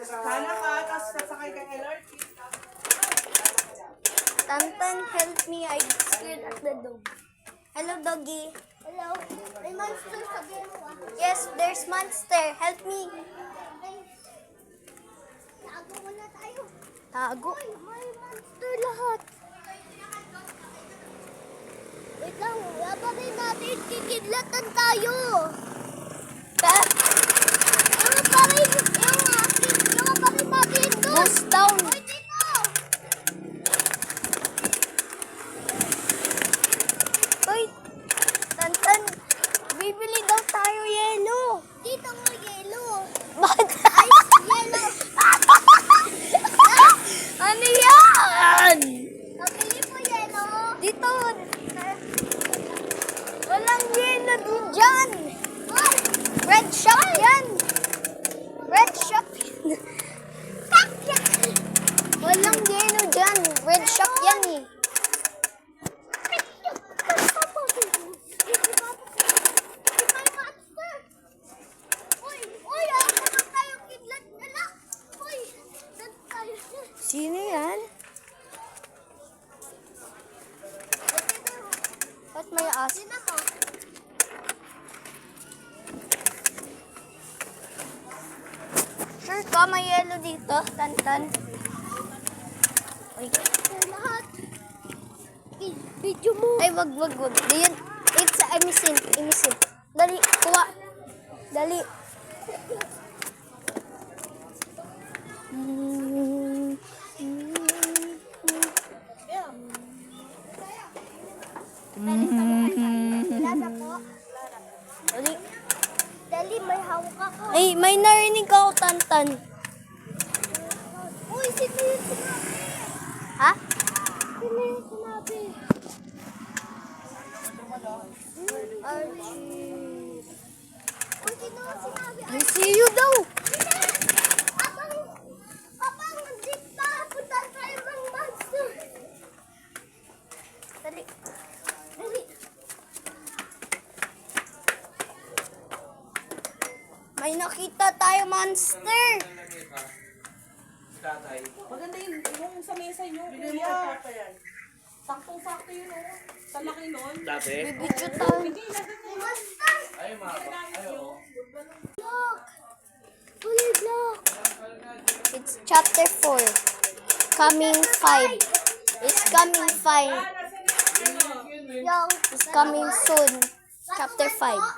Sana ka, tapos sasakay ka LRT. Tantan, help me. I'm scared at the dog. Hello, doggy. Hello. May monster sabihin mo. Yes, there's monster. Help me. Tago muna tayo. Tago? Ay, may monster lahat. Wait lang, labanin natin. Kikidlatan tayo. Yung parin natin doon. Goes down. Uy, dito. Uy, Tantan, bibili daw tayo yelo. Dito mo yelo. Bakit? Ice yelo. Ano yan? Nabili mo yelo? Dito. Walang yelo din dyan. Red shop yan. Red shop yan. Walang yelo dyan. Red shop yan eh. Sino yan? Ba't may aso? Sure ka, may yelo dito, Tantan. Uy. Lahat. Video mo. Ay, wag. Di yun. It's imisin. Dali, kuha. Dali. Dali. Dali, may hawak ako. Ay, may narinig ako, Tantan. Uy, sino yung sinabi? Ha? Sino yung sinabi? Archie. Uy, sino yung sinabi? I see you daw. Abang, jeep pa. Punta tayo ng monster. Dali. May nakita tayo, monster. Maganda yung sa mesa nyo, kuya. Saktong-sakto yun, oh. Sa laki nun. Bibidyo tayo. Monster! Look! Look! It's chapter 4. Coming 5. It's coming 5. It's coming soon. Chapter 5.